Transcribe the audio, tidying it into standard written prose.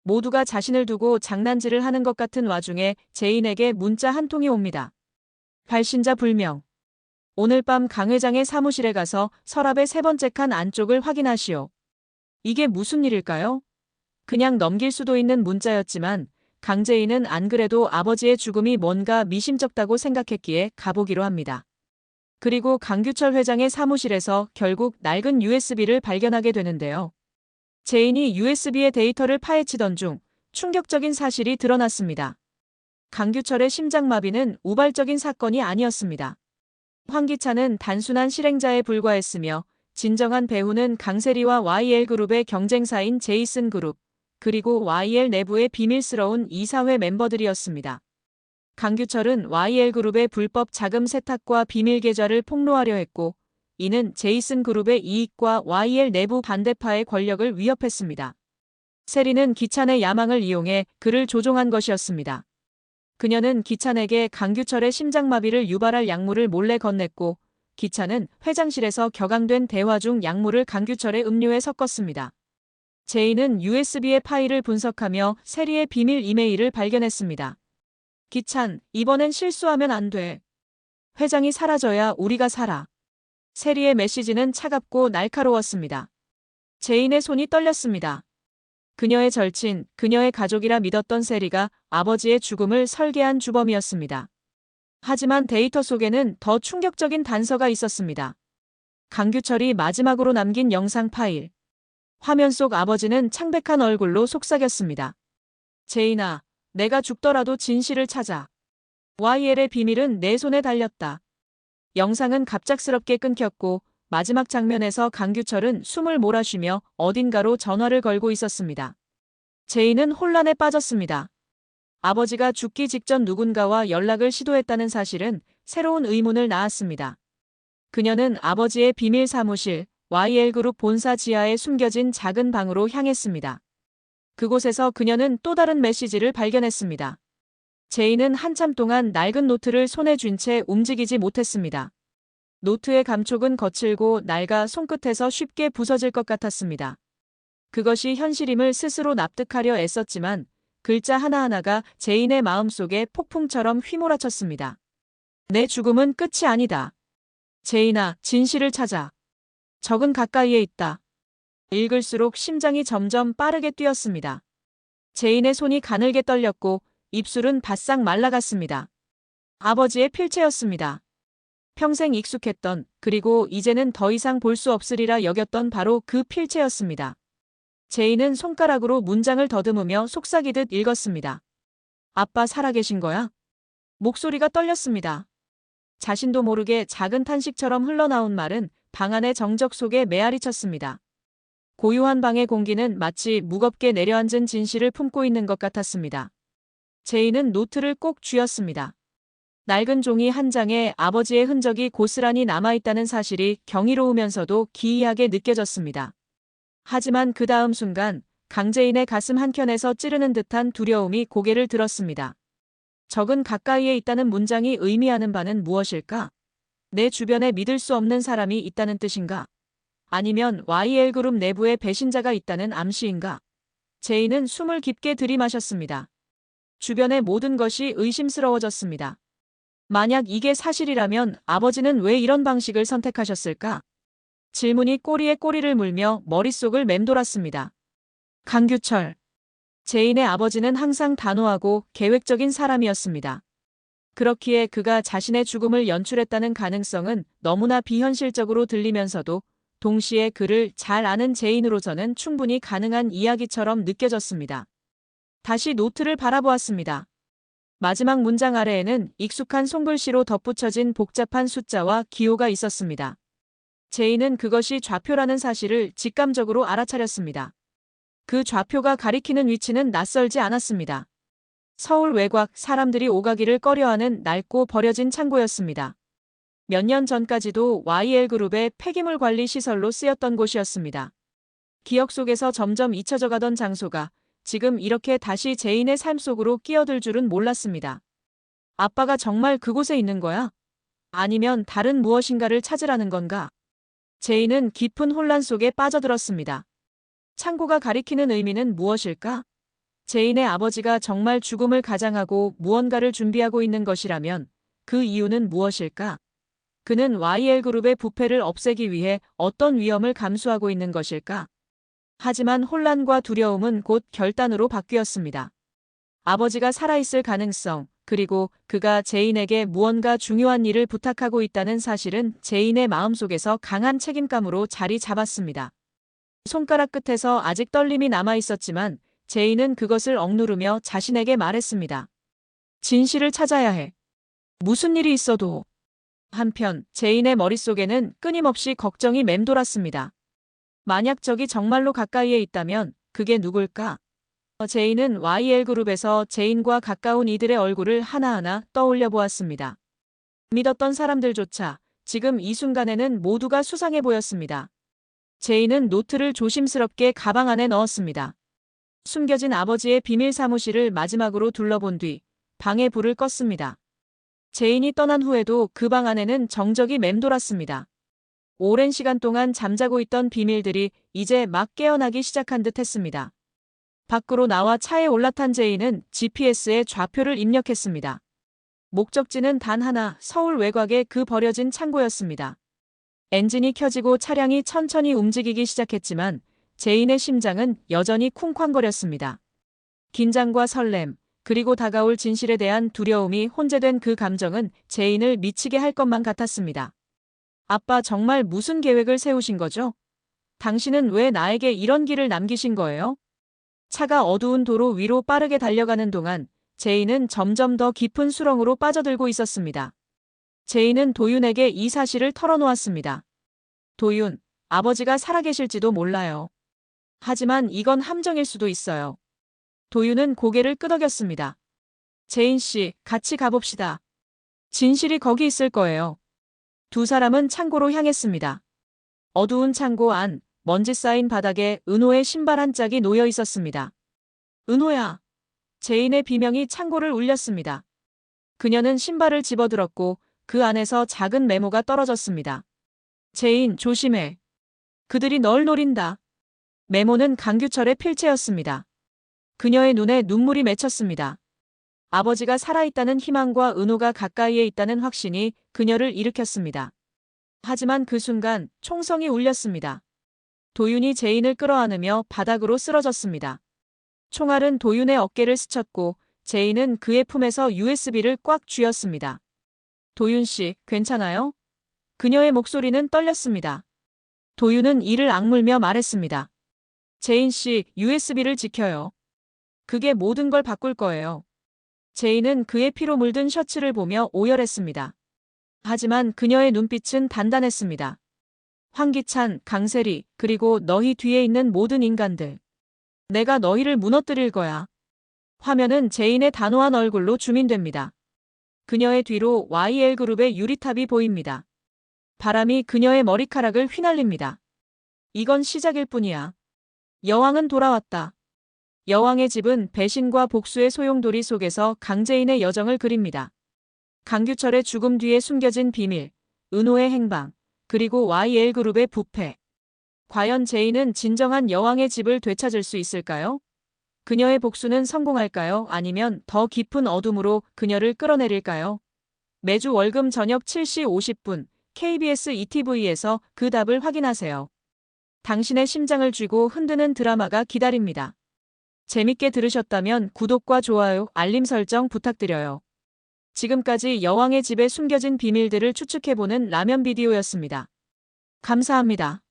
모두가 자신을 두고 장난질을 하는 것 같은 와중에 제인에게 문자 한 통이 옵니다. 발신자 불명. 오늘 밤 강 회장의 사무실에 가서 서랍의 세 번째 칸 안쪽을 확인하시오. 이게 무슨 일일까요? 그냥 넘길 수도 있는 문자였지만 강제인은 안 그래도 아버지의 죽음이 뭔가 미심쩍다고 생각했기에 가보기로 합니다. 그리고 강규철 회장의 사무실에서 결국 낡은 USB를 발견하게 되는데요. 제인이 USB의 데이터를 파헤치던 중 충격적인 사실이 드러났습니다. 강규철의 심장마비는 우발적인 사건이 아니었습니다. 황기찬은 단순한 실행자에 불과했으며 진정한 배후는 강세리와 YL그룹의 경쟁사인 제이슨그룹, 그리고 YL 내부의 비밀스러운 이사회 멤버들이었습니다. 강규철은 YL그룹의 불법 자금 세탁과 비밀 계좌를 폭로하려 했고, 이는 제이슨그룹의 이익과 YL 내부 반대파의 권력을 위협했습니다. 세리는 기찬의 야망을 이용해 그를 조종한 것이었습니다. 그녀는 기찬에게 강규철의 심장마비를 유발할 약물을 몰래 건넸고, 기찬은 회장실에서 격앙된 대화 중 약물을 강규철의 음료에 섞었습니다. 제인은 USB의 파일을 분석하며 세리의 비밀 이메일을 발견했습니다. 기찬, 이번엔 실수하면 안 돼. 회장이 사라져야 우리가 살아. 세리의 메시지는 차갑고 날카로웠습니다. 제인의 손이 떨렸습니다. 그녀의 절친, 그녀의 가족이라 믿었던 세리가 아버지의 죽음을 설계한 주범이었습니다. 하지만 데이터 속에는 더 충격적인 단서가 있었습니다. 강규철이 마지막으로 남긴 영상 파일. 화면 속 아버지는 창백한 얼굴로 속삭였습니다. 제인아, 내가 죽더라도 진실을 찾아. YL의 비밀은 내 손에 달렸다. 영상은 갑작스럽게 끊겼고 마지막 장면에서 강규철은 숨을 몰아쉬며 어딘가로 전화를 걸고 있었습니다. 제인은 혼란에 빠졌습니다. 아버지가 죽기 직전 누군가와 연락을 시도했다는 사실은 새로운 의문을 낳았습니다. 그녀는 아버지의 비밀 사무실, YL그룹 본사 지하에 숨겨진 작은 방으로 향했습니다. 그곳에서 그녀는 또 다른 메시지를 발견했습니다. 제인은 한참 동안 낡은 노트를 손에 쥔 채 움직이지 못했습니다. 노트의 감촉은 거칠고 낡아 손끝에서 쉽게 부서질 것 같았습니다. 그것이 현실임을 스스로 납득하려 애썼지만 글자 하나하나가 제인의 마음속에 폭풍처럼 휘몰아쳤습니다. 내 죽음은 끝이 아니다. 제인아, 진실을 찾아. 적은 가까이에 있다. 읽을수록 심장이 점점 빠르게 뛰었습니다. 제인의 손이 가늘게 떨렸고 입술은 바싹 말라갔습니다. 아버지의 필체였습니다. 평생 익숙했던, 그리고 이제는 더 이상 볼 수 없으리라 여겼던 바로 그 필체였습니다. 제인은 손가락으로 문장을 더듬으며 속삭이듯 읽었습니다. 아빠 살아계신 거야? 목소리가 떨렸습니다. 자신도 모르게 작은 탄식처럼 흘러나온 말은 방 안의 정적 속에 메아리 쳤습니다. 고요한 방의 공기는 마치 무겁게 내려앉은 진실을 품고 있는 것 같았습니다. 제인은 노트를 꼭 쥐었습니다. 낡은 종이 한 장에 아버지의 흔적이 고스란히 남아있다는 사실이 경이로우면서도 기이하게 느껴졌습니다. 하지만 그 다음 순간 강제인의 가슴 한켠에서 찌르는 듯한 두려움이 고개를 들었습니다. 적은 가까이에 있다는 문장이 의미하는 바는 무엇일까? 내 주변에 믿을 수 없는 사람이 있다는 뜻인가? 아니면 YL그룹 내부에 배신자가 있다는 암시인가? 제인은 숨을 깊게 들이마셨습니다. 주변의 모든 것이 의심스러워졌습니다. 만약 이게 사실이라면 아버지는 왜 이런 방식을 선택하셨을까? 질문이 꼬리에 꼬리를 물며 머릿속을 맴돌았습니다. 강규철. 제인의 아버지는 항상 단호하고 계획적인 사람이었습니다. 그렇기에 그가 자신의 죽음을 연출했다는 가능성은 너무나 비현실적으로 들리면서도 동시에 그를 잘 아는 제인으로서는 충분히 가능한 이야기처럼 느껴졌습니다. 다시 노트를 바라보았습니다. 마지막 문장 아래에는 익숙한 손글씨로 덧붙여진 복잡한 숫자와 기호가 있었습니다. 제인은 그것이 좌표라는 사실을 직감적으로 알아차렸습니다. 그 좌표가 가리키는 위치는 낯설지 않았습니다. 서울 외곽, 사람들이 오가기를 꺼려하는 낡고 버려진 창고였습니다. 몇 년 전까지도 YL그룹의 폐기물 관리 시설로 쓰였던 곳이었습니다. 기억 속에서 점점 잊혀져가던 장소가 지금 이렇게 다시 제인의 삶 속으로 끼어들 줄은 몰랐습니다. 아빠가 정말 그곳에 있는 거야? 아니면 다른 무엇인가를 찾으라는 건가? 제인은 깊은 혼란 속에 빠져들었습니다. 창고가 가리키는 의미는 무엇일까? 제인의 아버지가 정말 죽음을 가장하고 무언가를 준비하고 있는 것이라면 그 이유는 무엇일까? 그는 YL그룹의 부패를 없애기 위해 어떤 위험을 감수하고 있는 것일까? 하지만 혼란과 두려움은 곧 결단으로 바뀌었습니다. 아버지가 살아있을 가능성, 그리고 그가 제인에게 무언가 중요한 일을 부탁하고 있다는 사실은 제인의 마음속에서 강한 책임감으로 자리 잡았습니다. 손가락 끝에서 아직 떨림이 남아 있었지만 제인은 그것을 억누르며 자신에게 말했습니다. 진실을 찾아야 해. 무슨 일이 있어도. 한편 제인의 머릿속에는 끊임없이 걱정이 맴돌았습니다. 만약 적이 정말로 가까이에 있다면 그게 누굴까? 제인은 YL그룹에서 제인과 가까운 이들의 얼굴을 하나하나 떠올려 보았습니다. 믿었던 사람들조차 지금 이 순간에는 모두가 수상해 보였습니다. 제인은 노트를 조심스럽게 가방 안에 넣었습니다. 숨겨진 아버지의 비밀 사무실을 마지막으로 둘러본 뒤 방에 불을 껐습니다. 제인이 떠난 후에도 그 방 안에는 정적이 맴돌았습니다. 오랜 시간 동안 잠자고 있던 비밀들이 이제 막 깨어나기 시작한 듯 했습니다. 밖으로 나와 차에 올라탄 제인은 GPS에 좌표를 입력했습니다. 목적지는 단 하나, 서울 외곽의 그 버려진 창고였습니다. 엔진이 켜지고 차량이 천천히 움직이기 시작했지만 제인의 심장은 여전히 쿵쾅거렸습니다. 긴장과 설렘, 그리고 다가올 진실에 대한 두려움이 혼재된 그 감정은 제인을 미치게 할 것만 같았습니다. 아빠, 정말 무슨 계획을 세우신 거죠? 당신은 왜 나에게 이런 길을 남기신 거예요? 차가 어두운 도로 위로 빠르게 달려가는 동안 제인은 점점 더 깊은 수렁으로 빠져들고 있었습니다. 제인은 도윤에게 이 사실을 털어놓았습니다. 도윤, 아버지가 살아계실지도 몰라요. 하지만 이건 함정일 수도 있어요. 도윤은 고개를 끄덕였습니다. 제인 씨, 같이 가봅시다. 진실이 거기 있을 거예요. 두 사람은 창고로 향했습니다. 어두운 창고 안, 먼지 쌓인 바닥에 은호의 신발 한 짝이 놓여 있었습니다. 은호야. 제인의 비명이 창고를 울렸습니다. 그녀는 신발을 집어들었고 그 안에서 작은 메모가 떨어졌습니다. 제인, 조심해. 그들이 널 노린다. 메모는 강규철의 필체였습니다. 그녀의 눈에 눈물이 맺혔습니다. 아버지가 살아있다는 희망과 은호가 가까이에 있다는 확신이 그녀를 일으켰습니다. 하지만 그 순간 총성이 울렸습니다. 도윤이 제인을 끌어안으며 바닥으로 쓰러졌습니다. 총알은 도윤의 어깨를 스쳤고 제인은 그의 품에서 USB를 꽉 쥐었습니다. 도윤 씨, 괜찮아요? 그녀의 목소리는 떨렸습니다. 도윤은 이를 악물며 말했습니다. 제인 씨, USB를 지켜요. 그게 모든 걸 바꿀 거예요. 제인은 그의 피로 물든 셔츠를 보며 오열했습니다. 하지만 그녀의 눈빛은 단단했습니다. 황기찬, 강세리, 그리고 너희 뒤에 있는 모든 인간들. 내가 너희를 무너뜨릴 거야. 화면은 제인의 단호한 얼굴로 줌인됩니다. 그녀의 뒤로 YL그룹의 유리탑이 보입니다. 바람이 그녀의 머리카락을 휘날립니다. 이건 시작일 뿐이야. 여왕은 돌아왔다. 여왕의 집은 배신과 복수의 소용돌이 속에서 강제인의 여정을 그립니다. 강규철의 죽음 뒤에 숨겨진 비밀, 은호의 행방, 그리고 YL그룹의 부패. 과연 제인은 진정한 여왕의 집을 되찾을 수 있을까요? 그녀의 복수는 성공할까요? 아니면 더 깊은 어둠으로 그녀를 끌어내릴까요? 매주 월금 저녁 7시 50분 KBS ETV에서 그 답을 확인하세요. 당신의 심장을 쥐고 흔드는 드라마가 기다립니다. 재밌게 들으셨다면 구독과 좋아요, 알림 설정 부탁드려요. 지금까지 여왕의 집에 숨겨진 비밀들을 추측해보는 라면 비디오였습니다. 감사합니다.